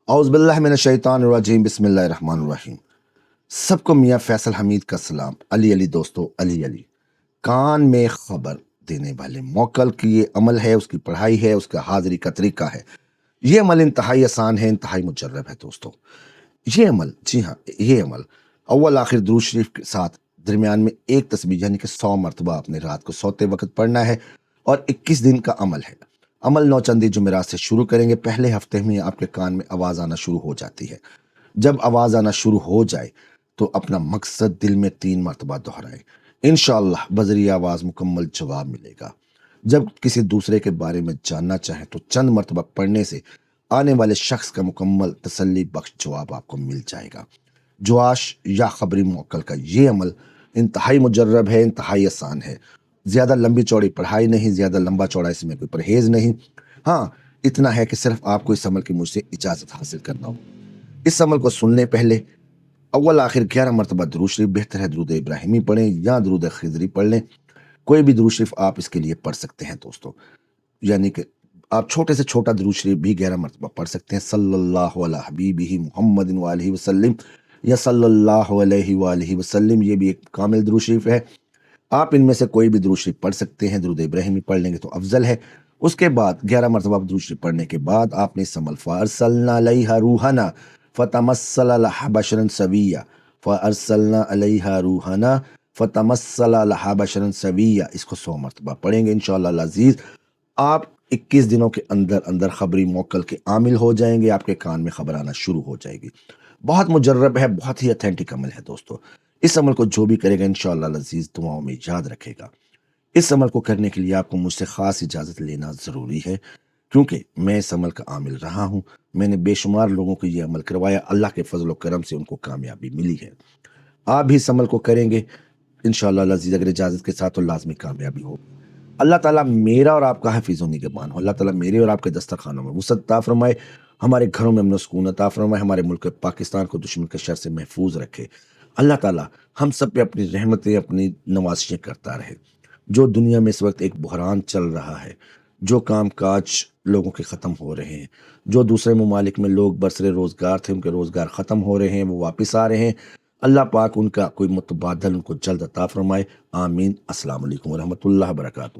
औज़ बिल्लाहि मिनश शैतानिर रजीम बिस्मिल्लाहिर रहमानिर रहीम। सबको मियाँ फैसल हमीद का सलाम। अली अली दोस्तों, अली अली। कान में खबर देने वाले मौक्कल की ये अमल है, उसकी पढ़ाई है, उसका हाज़िरी का तरीका है। ये अमल इंतहाई आसान है, इंतहाई मुजर्रब है दोस्तों। ये अमल, जी हाँ, ये अमल अव्वल आखिर दुरूद शरीफ के साथ दरमियान में एक तस्बीह यानी कि 100 मरतबा आपने रात को सोते वक्त पढ़ना है और 21 दिन का अमल है। अमल नौचंदी जुमेरात से शुरू करेंगे। पहले हफ्ते में आपके कान में आवाज़ आना शुरू हो जाती है। जब आवाज़ आना शुरू हो जाए तो अपना मकसद दिल में 3 मरतबा दोहराएं। इंशाअल्लाह बज़रिया आवाज़ मुकम्मल जवाब मिलेगा। जब किसी दूसरे के बारे में जानना चाहें तो चंद मरतबा पढ़ने से आने वाले शख्स का मुकम्मल तसल्ली बख्श जवाब आपको मिल जाएगा। जुआश या खबरी मौक्कल का ये अमल इंतहाई मुजर्रब है, इंतहाई आसान है। ज़्यादा लंबी चौड़ी पढ़ाई नहीं, ज़्यादा लंबा चौड़ा इसमें कोई परहेज़ नहीं। हाँ, इतना है कि सिर्फ आपको इस अमल की मुझसे इजाज़त हासिल करना हो। इस अमल को सुनने पहले अव्वल आखिर 11 मरतबा दुरूद शरीफ, बेहतर है दुरूद इब्राहिमी पढ़ें या दुरूद खिज़री पढ़ लें। कोई भी दुरूद शरीफ आप इसके लिए पढ़ सकते हैं दोस्तों। यानी कि आप छोटे से छोटा दुरूद शरीफ भी 11 मरतबा पढ़ सकते हैं। सल्लल्लाहु अला हबीबिही मुहम्मदिन व आलिहि वसल्लम या सल्लल्लाहु अलैहि व आलिहि वसल्लम, ये भी एक कामिल दुरूद शरीफ है। आप इनमें से कोई भी दुरूद शरीफ पढ़ सकते हैं। दुरूद इब्राहिमी पढ़ लेंगे तो अफजल है। उसके बाद 11 मरतबा दुरूद शरीफ पढ़ने के बाद आपने इस अमल फ़अरसलना अलैहा रूहना फ़तमस्सला लहा बशरन सविय्या, फ़अरसलना अलैहा रूहना फ़तमस्सला लहा बशरन सविय्या, इसको 100 मरतबा पढ़ेंगे इंशाअल्लाह अज़ीज़। आप 21 दिनों के अंदर अंदर खबरी मौक्कल के आमिल हो जाएंगे। आपके कान में खबर आना शुरू हो जाएगी। बहुत मुजर्रब है, बहुत ही अथेंटिक अमल है दोस्तों। इस अमल को जो भी करेगा इंशाअल्लाह अज़ीज़ दुआओं में याद रखेगा। इस अमल को करने के लिए आपको मुझसे ख़ास इजाज़त लेना ज़रूरी है, क्योंकि मैं इस अमल का आमिल रहा हूँ। मैंने बेशुमार लोगों को ये अमल करवाया, अल्लाह के फज़ल व करम से उनको कामयाबी मिली है। आप भी इस अमल को करेंगे इंशाअल्लाह अज़ीज़, अगर इजाज़त के साथ तो लाज़मी कामयाबी हो। अल्लाह ताला मेरा और आपका हाफ़िज़ व निगहबान हो। अल्लाह ताला मेरे और आपके दस्तरखानों में वुसअत अता फ़रमाए, हमारे घरों में अमन व सुकून अता फ़रमाए, हमारे मुल्क पाकिस्तान को दुश्मन के शर से महफूज रखे। अल्लाह ताला हम सब पे अपनी रहमतें, अपनी नवाज़िशें करता रहे। जो दुनिया में इस वक्त एक बहरान चल रहा है, जो काम काज लोगों के ख़त्म हो रहे हैं, जो दूसरे ममालिक में लोग बरसरे रोज़गार थे, उनके रोज़गार ख़त्म हो रहे हैं, वो वापस आ रहे हैं। अल्लाह पाक उनका कोई मुतबादल उनको जल्द अता फ़रमाए। आमीन। अस्सलामु अलैकुम व रहमतुल्लाहि व बरकातुहू।